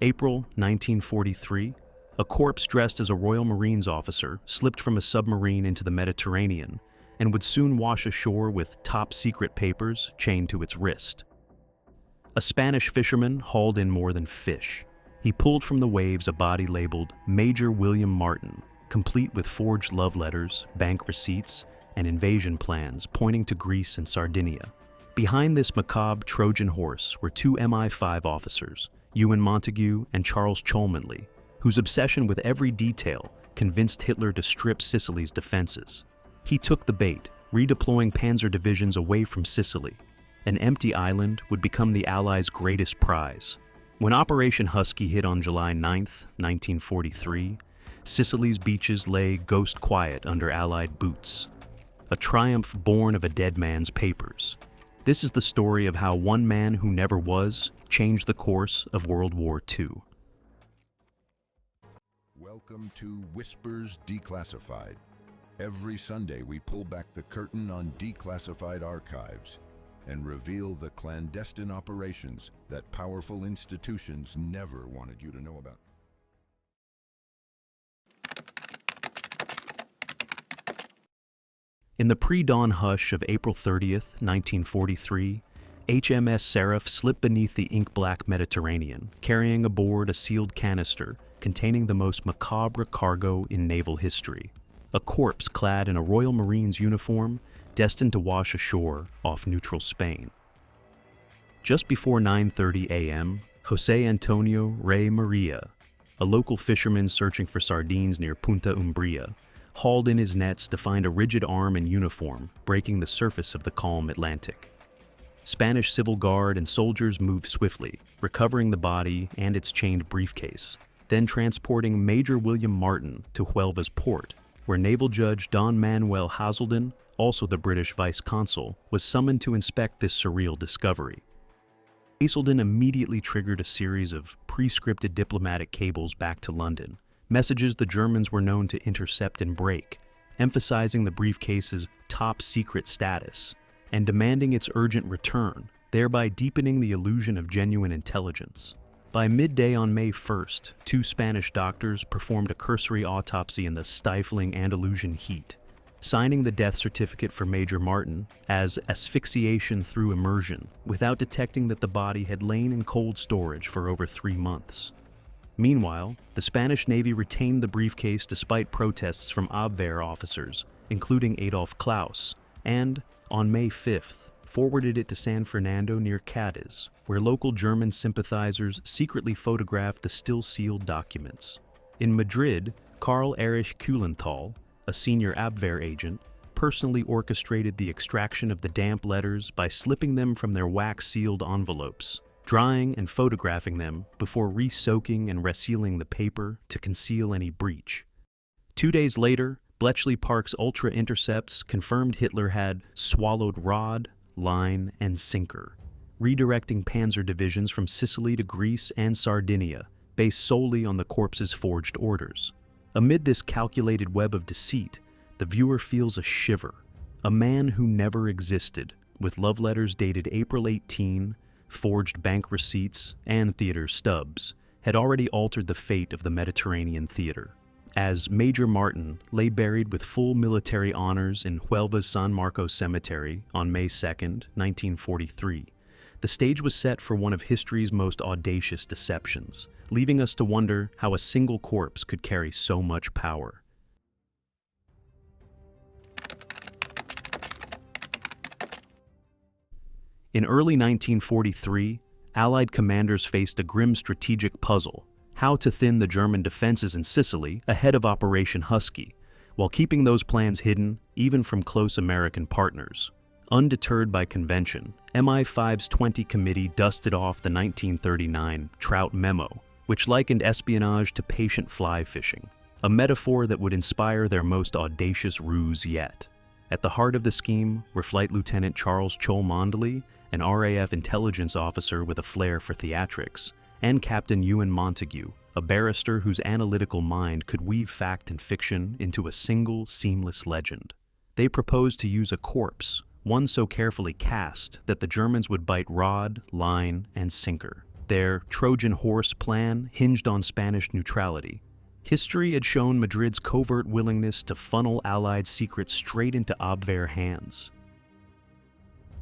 April 1943, a corpse dressed as a Royal Marines officer slipped from a submarine into the Mediterranean and would soon wash ashore with top-secret papers chained to its wrist. A Spanish fisherman hauled in more than fish. He pulled from the waves a body labeled Major William Martin, complete with forged love letters, bank receipts, and invasion plans pointing to Greece and Sardinia. Behind this macabre Trojan horse were two MI5 officers, Ewan Montague and Charles Cholmondeley, whose obsession with every detail convinced Hitler to strip Sicily's defenses. He took the bait, redeploying panzer divisions away from Sicily. An empty island would become the Allies' greatest prize. When Operation Husky hit on July 9, 1943, Sicily's beaches lay ghost quiet under Allied boots. A triumph born of a dead man's papers. This is the story of how one man who never was changed the course of World War II. Welcome to Whispers Declassified. Every Sunday we pull back the curtain on declassified archives and reveal the clandestine operations that powerful institutions never wanted you to know about. In the pre-dawn hush of April 30th, 1943, HMS Seraph slipped beneath the ink-black Mediterranean, carrying aboard a sealed canister containing the most macabre cargo in naval history. A corpse clad in a Royal Marines uniform destined to wash ashore off neutral Spain. Just before 9:30 a.m., José Antonio Rey Maria, a local fisherman searching for sardines near Punta Umbria, hauled in his nets to find a rigid arm and uniform breaking the surface of the calm Atlantic. Spanish civil guard and soldiers moved swiftly, recovering the body and its chained briefcase, then transporting Major William Martin to Huelva's port, where Naval Judge Don Manuel Hazelden, also the British vice consul, was summoned to inspect this surreal discovery. Hazelden immediately triggered a series of pre-scripted diplomatic cables back to London, messages the Germans were known to intercept and break, emphasizing the briefcase's top-secret status, and demanding its urgent return, thereby deepening the illusion of genuine intelligence. By midday on May 1st, two Spanish doctors performed a cursory autopsy in the stifling Andalusian heat, signing the death certificate for Major Martin as asphyxiation through immersion, without detecting that the body had lain in cold storage for over 3 months. Meanwhile, the Spanish Navy retained the briefcase despite protests from Abwehr officers, including Adolf Klaus, and, on May 5th, forwarded it to San Fernando near Cadiz, where local German sympathizers secretly photographed the still-sealed documents. In Madrid, Karl Erich Kuhlenthal, a senior Abwehr agent, personally orchestrated the extraction of the damp letters by slipping them from their wax-sealed envelopes, drying and photographing them before re-soaking and resealing the paper to conceal any breach. 2 days later, Bletchley Park's Ultra intercepts confirmed Hitler had swallowed rod, line, and sinker, redirecting panzer divisions from Sicily to Greece and Sardinia, based solely on the corpse's forged orders. Amid this calculated web of deceit, the viewer feels a shiver. A man who never existed, with love letters dated April 18, forged bank receipts, and theater stubs, had already altered the fate of the Mediterranean theater. As Major Martin lay buried with full military honors in Huelva's San Marcos Cemetery on May 2, 1943, the stage was set for one of history's most audacious deceptions, leaving us to wonder how a single corpse could carry so much power. In early 1943, Allied commanders faced a grim strategic puzzle: how to thin the German defenses in Sicily ahead of Operation Husky, while keeping those plans hidden even from close American partners. Undeterred by convention, MI5's 20 Committee dusted off the 1939 Trout Memo, which likened espionage to patient fly fishing, a metaphor that would inspire their most audacious ruse yet. At the heart of the scheme were Flight Lieutenant Charles Cholmondeley, an RAF intelligence officer with a flair for theatrics, and Captain Ewan Montague, a barrister whose analytical mind could weave fact and fiction into a single, seamless legend. They proposed to use a corpse, one so carefully cast that the Germans would bite rod, line, and sinker. Their Trojan horse plan hinged on Spanish neutrality. History had shown Madrid's covert willingness to funnel Allied secrets straight into Abwehr hands.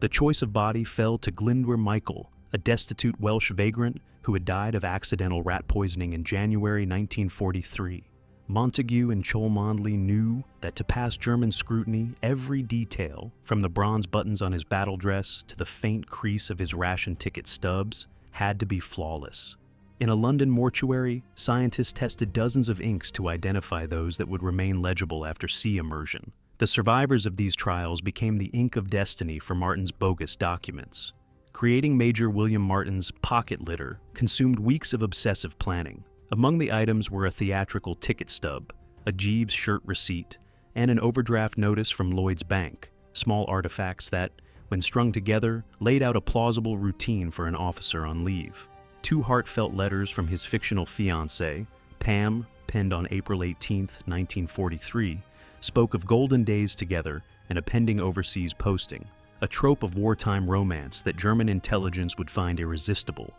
The choice of body fell to Glyndwr Michael, a destitute Welsh vagrant who had died of accidental rat poisoning in January 1943. Montagu and Cholmondeley knew that to pass German scrutiny, every detail, from the bronze buttons on his battle dress to the faint crease of his ration ticket stubs, had to be flawless. In a London mortuary, scientists tested dozens of inks to identify those that would remain legible after sea immersion. The survivors of these trials became the ink of destiny for Martin's bogus documents. Creating Major William Martin's pocket litter consumed weeks of obsessive planning. Among the items were a theatrical ticket stub, a Jeeves shirt receipt, and an overdraft notice from Lloyd's Bank, small artifacts that, when strung together, laid out a plausible routine for an officer on leave. 2 heartfelt letters from his fictional fiancée, Pam, penned on April 18, 1943, spoke of golden days together and a pending overseas posting, a trope of wartime romance that German intelligence would find irresistible.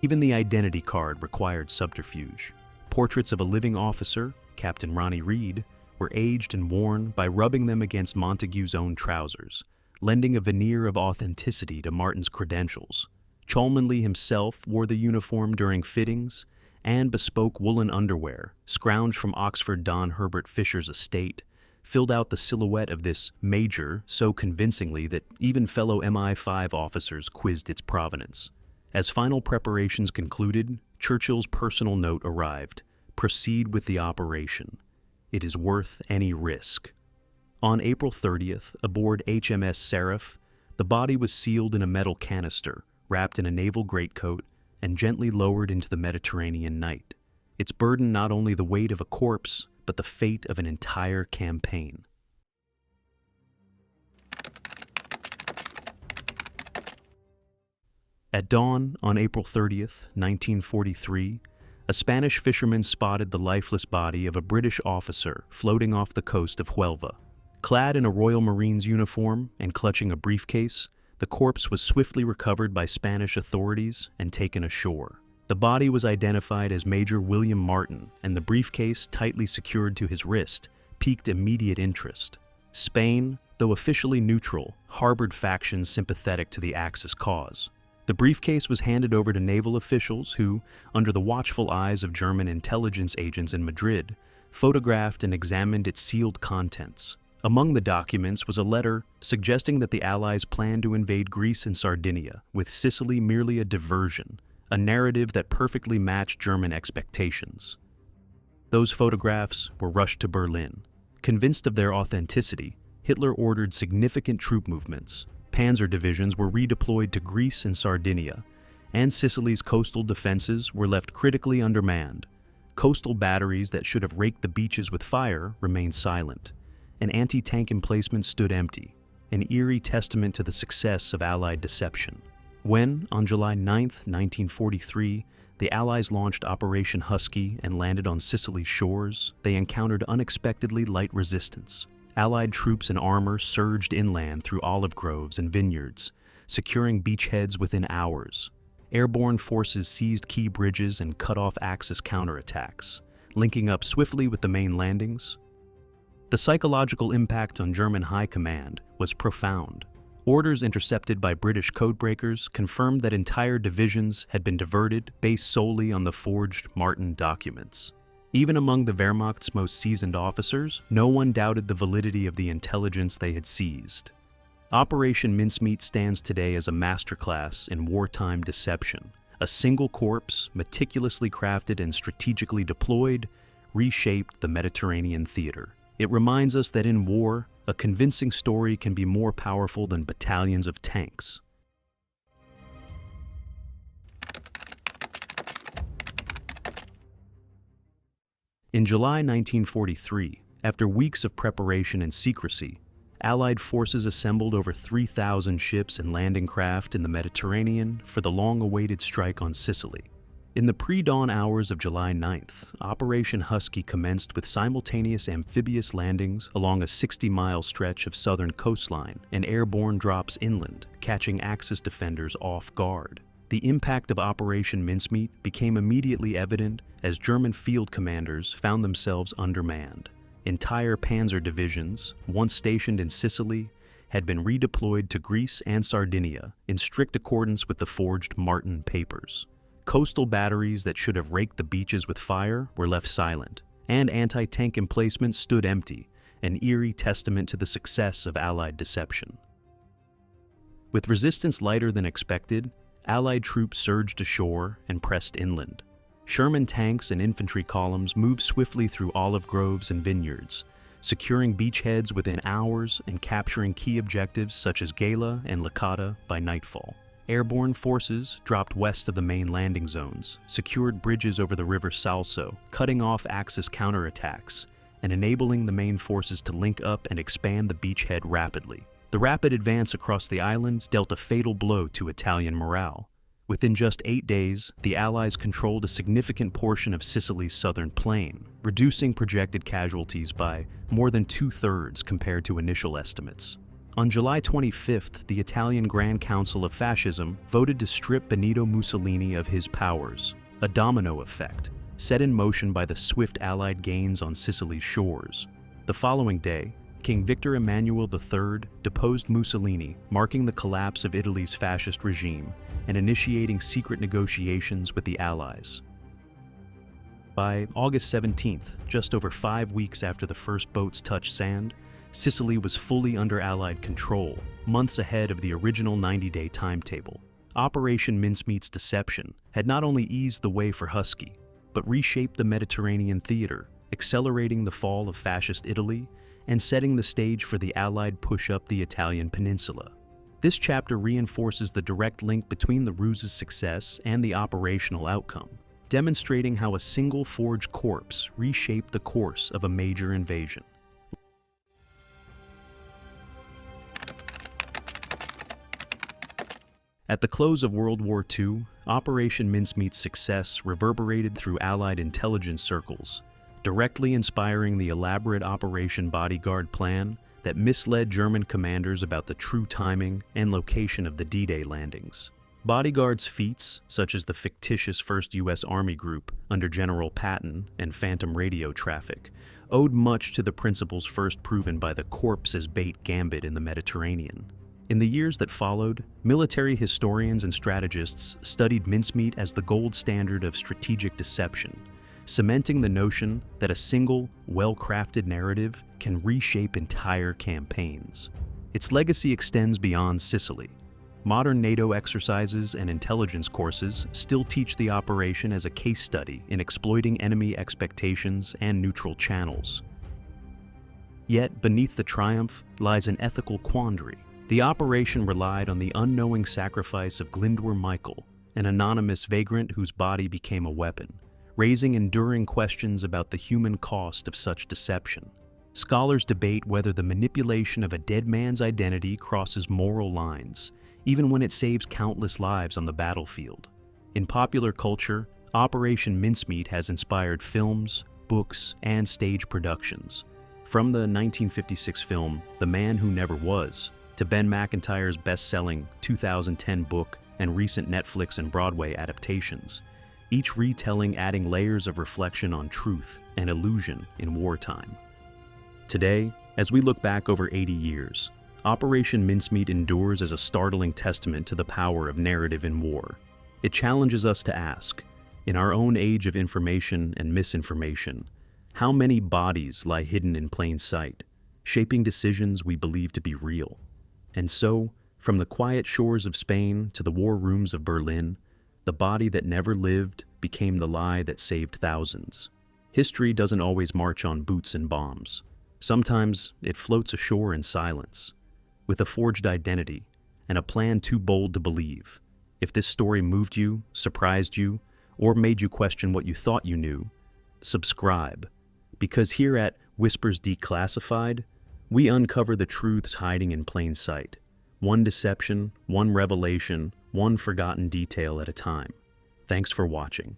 Even the identity card required subterfuge. Portraits of a living officer, Captain Ronnie Reed, were aged and worn by rubbing them against Montagu's own trousers, lending a veneer of authenticity to Martin's credentials. Cholmondeley himself wore the uniform during fittings, and bespoke woolen underwear, scrounged from Oxford Don Herbert Fisher's estate, filled out the silhouette of this major so convincingly that even fellow MI5 officers quizzed its provenance. As final preparations concluded, Churchill's personal note arrived. Proceed with the operation. It is worth any risk. On April 30th, aboard HMS Seraph, the body was sealed in a metal canister, wrapped in a naval greatcoat, and gently lowered into the Mediterranean night. Its burden not only the weight of a corpse, but the fate of an entire campaign. At dawn on April 30th, 1943, a Spanish fisherman spotted the lifeless body of a British officer floating off the coast of Huelva. Clad in a Royal Marines uniform and clutching a briefcase, the corpse was swiftly recovered by Spanish authorities and taken ashore. The body was identified as Major William Martin, and the briefcase, tightly secured to his wrist, piqued immediate interest. Spain, though officially neutral, harbored factions sympathetic to the Axis cause. The briefcase was handed over to naval officials who, under the watchful eyes of German intelligence agents in Madrid, photographed and examined its sealed contents. Among the documents was a letter suggesting that the Allies planned to invade Greece and Sardinia, with Sicily merely a diversion, a narrative that perfectly matched German expectations. Those photographs were rushed to Berlin. Convinced of their authenticity, Hitler ordered significant troop movements. Panzer divisions were redeployed to Greece and Sardinia, and Sicily's coastal defenses were left critically undermanned. Coastal batteries that should have raked the beaches with fire remained silent. An anti-tank emplacement stood empty, an eerie testament to the success of Allied deception. When, on July 9, 1943, the Allies launched Operation Husky and landed on Sicily's shores, they encountered unexpectedly light resistance. Allied troops and armor surged inland through olive groves and vineyards, securing beachheads within hours. Airborne forces seized key bridges and cut off Axis counterattacks, linking up swiftly with the main landings. The psychological impact on German high command was profound. Orders intercepted by British codebreakers confirmed that entire divisions had been diverted based solely on the forged Martin documents. Even among the Wehrmacht's most seasoned officers, no one doubted the validity of the intelligence they had seized. Operation Mincemeat stands today as a masterclass in wartime deception. A single corpse, meticulously crafted and strategically deployed, reshaped the Mediterranean theater. It reminds us that in war, a convincing story can be more powerful than battalions of tanks. In July 1943, after weeks of preparation and secrecy, Allied forces assembled over 3,000 ships and landing craft in the Mediterranean for the long-awaited strike on Sicily. In the pre-dawn hours of July 9th, Operation Husky commenced with simultaneous amphibious landings along a 60-mile stretch of southern coastline and airborne drops inland, catching Axis defenders off guard. The impact of Operation Mincemeat became immediately evident as German field commanders found themselves undermanned. Entire panzer divisions, once stationed in Sicily, had been redeployed to Greece and Sardinia in strict accordance with the forged Martin Papers. Coastal batteries that should have raked the beaches with fire were left silent, and anti-tank emplacements stood empty, an eerie testament to the success of Allied deception. With resistance lighter than expected, Allied troops surged ashore and pressed inland. Sherman tanks and infantry columns moved swiftly through olive groves and vineyards, securing beachheads within hours and capturing key objectives such as Gela and Licata by nightfall. Airborne forces dropped west of the main landing zones, secured bridges over the river Salso, cutting off Axis counterattacks, and enabling the main forces to link up and expand the beachhead rapidly. The rapid advance across the island dealt a fatal blow to Italian morale. Within just 8 days, the Allies controlled a significant portion of Sicily's southern plain, reducing projected casualties by more than 2/3 compared to initial estimates. On July 25th, the Italian Grand Council of Fascism voted to strip Benito Mussolini of his powers, a domino effect, set in motion by the swift Allied gains on Sicily's shores. The following day, King Victor Emmanuel III deposed Mussolini, marking the collapse of Italy's fascist regime and initiating secret negotiations with the Allies. By August 17th, just over 5 weeks after the first boats touched sand, Sicily was fully under Allied control, months ahead of the original 90-day timetable. Operation Mincemeat's deception had not only eased the way for Husky, but reshaped the Mediterranean theater, accelerating the fall of fascist Italy and setting the stage for the Allied push up the Italian peninsula. This chapter reinforces the direct link between the ruse's success and the operational outcome, demonstrating how a single forged corpse reshaped the course of a major invasion. At the close of World War II, Operation Mincemeat's success reverberated through Allied intelligence circles, directly inspiring the elaborate Operation Bodyguard plan that misled German commanders about the true timing and location of the D-Day landings. Bodyguard's feats, such as the fictitious 1st U.S. Army Group under General Patton and phantom radio traffic, owed much to the principles first proven by the corpse as bait gambit in the Mediterranean. In the years that followed, military historians and strategists studied mincemeat as the gold standard of strategic deception, cementing the notion that a single, well-crafted narrative can reshape entire campaigns. Its legacy extends beyond Sicily. Modern NATO exercises and intelligence courses still teach the operation as a case study in exploiting enemy expectations and neutral channels. Yet, beneath the triumph lies an ethical quandary. The operation relied on the unknowing sacrifice of Glyndwr Michael, an anonymous vagrant whose body became a weapon, raising enduring questions about the human cost of such deception. Scholars debate whether the manipulation of a dead man's identity crosses moral lines, even when it saves countless lives on the battlefield. In popular culture, Operation Mincemeat has inspired films, books, and stage productions. From the 1956 film The Man Who Never Was, to Ben McIntyre's best-selling 2010 book and recent Netflix and Broadway adaptations, each retelling adding layers of reflection on truth and illusion in wartime. Today, as we look back over 80 years, Operation Mincemeat endures as a startling testament to the power of narrative in war. It challenges us to ask, in our own age of information and misinformation, how many bodies lie hidden in plain sight, shaping decisions we believe to be real? And so, from the quiet shores of Spain to the war rooms of Berlin, the body that never lived became the lie that saved thousands. History doesn't always march on boots and bombs. Sometimes it floats ashore in silence, with a forged identity and a plan too bold to believe. If this story moved you, surprised you, or made you question what you thought you knew, subscribe, because here at Whispers Declassified, we uncover the truths hiding in plain sight. One deception, one revelation, one forgotten detail at a time. Thanks for watching.